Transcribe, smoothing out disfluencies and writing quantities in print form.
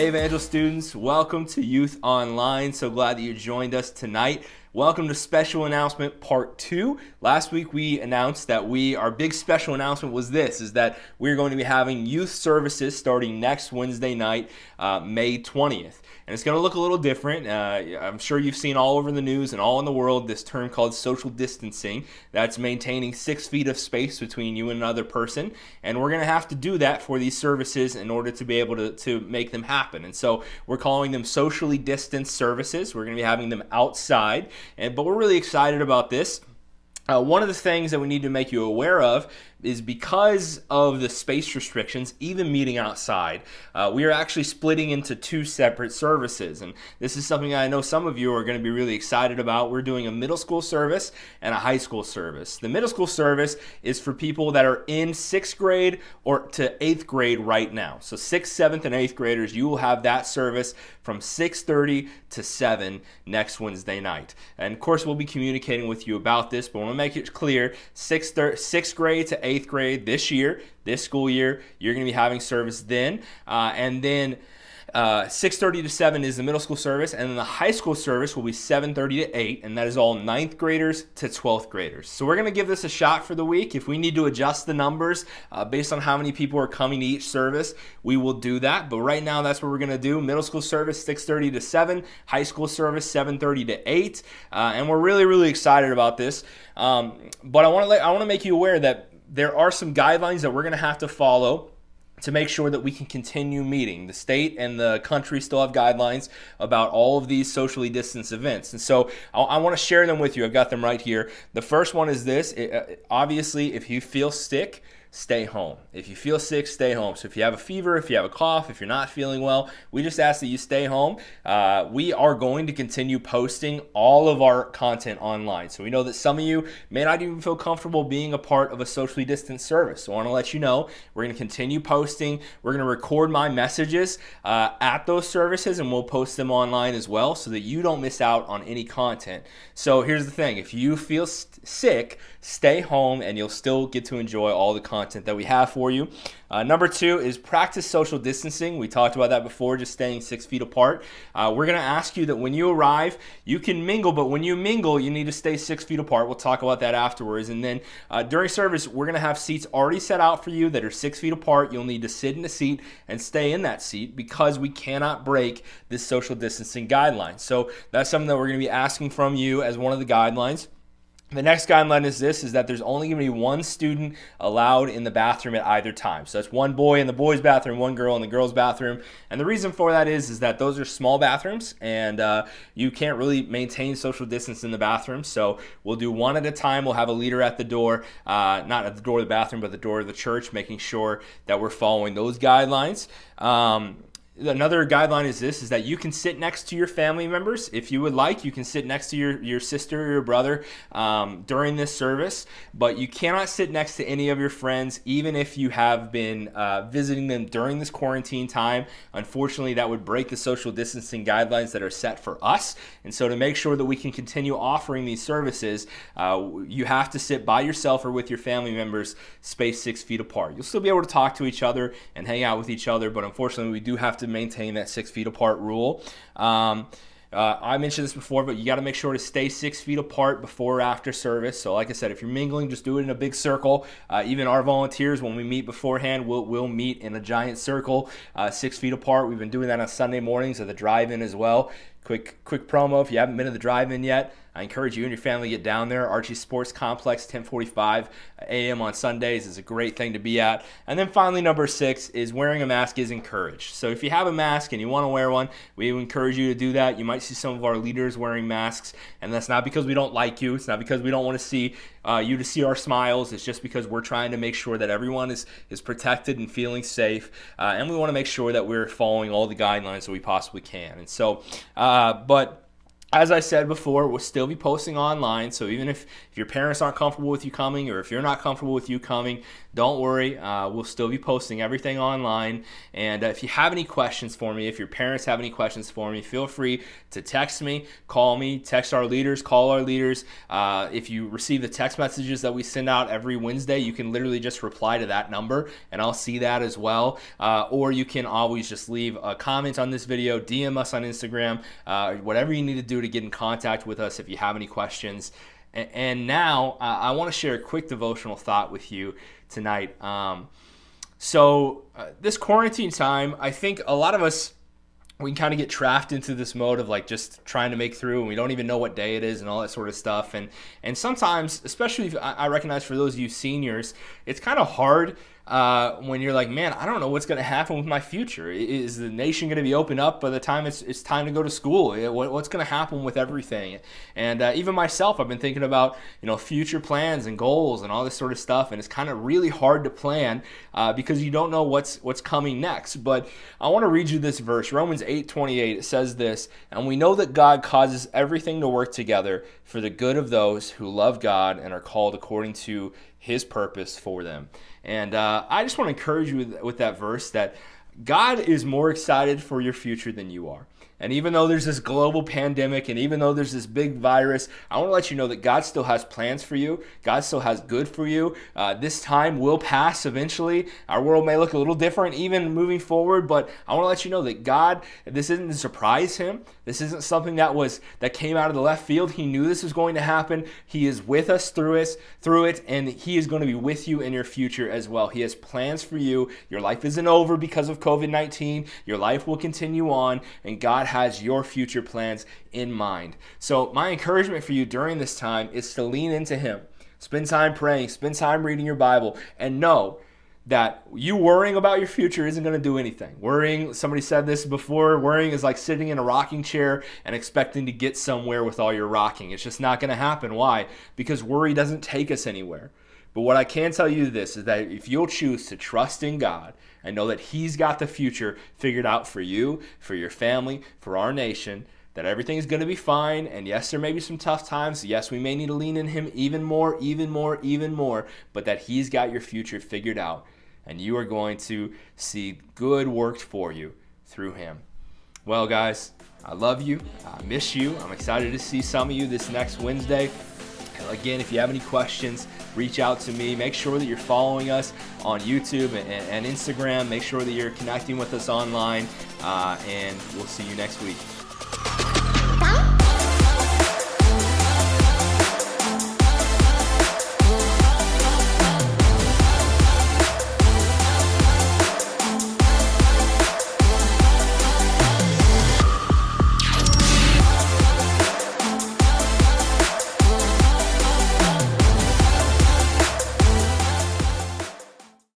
Hey Evangel students, welcome to Youth Online. So glad that you joined us tonight. Welcome to special announcement part 2. Last week we announced that our big special announcement was is that we're going to be having youth services starting next Wednesday night, May 20th. And it's going to look a little different. I'm sure you've seen all over the news and all in the world this term called social distancing. That's maintaining 6 feet of space between you and another person. And we're going to have to do that for these services in order to be able to make them happen. And so we're calling them socially distanced services. We're going to be having them outside. But we're really excited about this. One of the things that we need to make you aware of is because of the space restrictions, even meeting outside, we are actually splitting into 2 separate services. And this is something I know some of you are going to be really excited about. We're doing a middle school service and a high school service. The middle school service is for people that are in 6th grade or to 8th grade right now. So 6th, 7th, and 8th graders, you will have that service from 6:30 to 7 next Wednesday night. And of course, we'll be communicating with you about this, but I want to make it clear, 6th grade to 8th grade this school year, you're going to be having service then. And then 6:30 to 7 is the middle school service, and then the high school service will be 7:30 to 8, and that is all 9th graders to 12th graders. So we're going to give this a shot for the week. If we need to adjust the numbers based on how many people are coming to each service, we will do that. But right now, that's what we're going to do. Middle school service 6:30 to 7, high school service 7:30 to 8, and we're really, really excited about this. But I want to make you aware that there are some guidelines that we're going to have to follow to make sure that we can continue meeting. The state and the country still have guidelines about all of these socially distanced events. And so I want to share them with you. I've got them right here. The first one is this. Obviously, if you feel sick, stay home. If you feel sick, stay home. So if you have a fever, if you have a cough, if you're not feeling well, we just ask that you stay home. We are going to continue posting all of our content online. So we know that some of you may not even feel comfortable being a part of a socially distanced service. So I want to let you know, we're going to continue posting. We're going to record my messages at those services, and we'll post them online as well so that you don't miss out on any content. So here's the thing. If you feel sick, stay home, and you'll still get to enjoy all the content that we have for you. Number 2 is practice social distancing. We talked about that before, just staying 6 feet apart. We're going to ask you that when you arrive, you can mingle, but when you mingle, you need to stay 6 feet apart. We'll talk about that afterwards. And then during service, we're going to have seats already set out for you that are 6 feet apart. You'll need to sit in a seat and stay in that seat because we cannot break this social distancing guideline. So that's something that we're going to be asking from you as one of the guidelines. The next guideline is that there's only going to be one student allowed in the bathroom at either time. So that's one boy in the boys' bathroom, one girl in the girls' bathroom. And the reason for that is that those are small bathrooms, and you can't really maintain social distance in the bathroom. So we'll do one at a time. We'll have a leader at the door, not at the door of the bathroom, but the door of the church, making sure that we're following those guidelines. Another guideline is that you can sit next to your family members. If you would like, you can sit next to your sister or your brother during this service, but you cannot sit next to any of your friends, even if you have been visiting them during this quarantine time. Unfortunately, that would break the social distancing guidelines that are set for us. And so to make sure that we can continue offering these services, you have to sit by yourself or with your family members, spaced 6 feet apart. You'll still be able to talk to each other and hang out with each other, but unfortunately, we do have to maintain that 6 feet apart rule. I mentioned this before, but you got to make sure to stay 6 feet apart before or after service. So like I said, if you're mingling, just do it in a big circle. Even our volunteers, when we meet beforehand, we'll meet in a giant circle, 6 feet apart. We've been doing that on Sunday mornings at the drive-in as well. Quick promo, if you haven't been to the drive-in yet, I encourage you and your family to get down there. Archie Sports Complex, 10:45 a.m. on Sundays is a great thing to be at. And then finally, number 6 is wearing a mask is encouraged. So if you have a mask and you want to wear one, we encourage you to do that. You might see some of our leaders wearing masks, and that's not because we don't like you. It's not because we don't want to see you to see our smiles. It's just because we're trying to make sure that everyone is protected and feeling safe, and we want to make sure that we're following all the guidelines that we possibly can. And so, but As I said before, we'll still be posting online. So even if your parents aren't comfortable with you coming, or if you're not comfortable with you coming, don't worry. We'll still be posting everything online. And if you have any questions for me, if your parents have any questions for me, feel free to text me, call me, text our leaders, call our leaders. If you receive the text messages that we send out every Wednesday, you can literally just reply to that number and I'll see that as well. Or you can always just leave a comment on this video, DM us on Instagram, whatever you need to do to get in contact with us if you have any questions. And now I want to share a quick devotional thought with you tonight. This quarantine time, I think a lot of us, we can kind of get trapped into this mode of like just trying to make through, and we don't even know what day it is and all that sort of stuff. And sometimes, especially if I recognize for those of you seniors, it's kind of hard when you're like, man, I don't know what's going to happen with my future. Is the nation going to be opened up by the time it's time to go to school? What's going to happen with everything? And even myself, I've been thinking about future plans and goals and all this sort of stuff, and it's kind of really hard to plan because you don't know what's coming next. But I want to read you this verse, Romans 8:28. It says this, and we know that God causes everything to work together for the good of those who love God and are called according to His purpose for them. And I just want to encourage you with that verse that God is more excited for your future than you are. And even though there's this global pandemic, and even though there's this big virus, I want to let you know that God still has plans for you. God still has good for you. This time will pass eventually. Our world may look a little different even moving forward, but I want to let you know that God, this isn't to surprise Him. This isn't something that came out of the left field. He knew this was going to happen. He is with us through it, and He is going to be with you in your future as well. He has plans for you. Your life isn't over because of COVID-19. Your life will continue on, and God has your future plans in mind. So my encouragement for you during this time is to lean into Him. Spend time praying, spend time reading your Bible, and know that you worrying about your future isn't going to do anything. Worrying, somebody said this before, worrying is like sitting in a rocking chair and expecting to get somewhere with all your rocking. It's just not going to happen. Why? Because worry doesn't take us anywhere. But what I can tell you this is that if you'll choose to trust in God and know that He's got the future figured out for you, for your family, for our nation, that everything's going to be fine. And yes, there may be some tough times. Yes, we may need to lean in Him even more, but that He's got your future figured out. And you are going to see good worked for you through Him. Well, guys, I love you. I miss you. I'm excited to see some of you this next Wednesday. Again, if you have any questions, reach out to me. Make sure that you're following us on YouTube and Instagram. Make sure that you're connecting with us online, and we'll see you next week.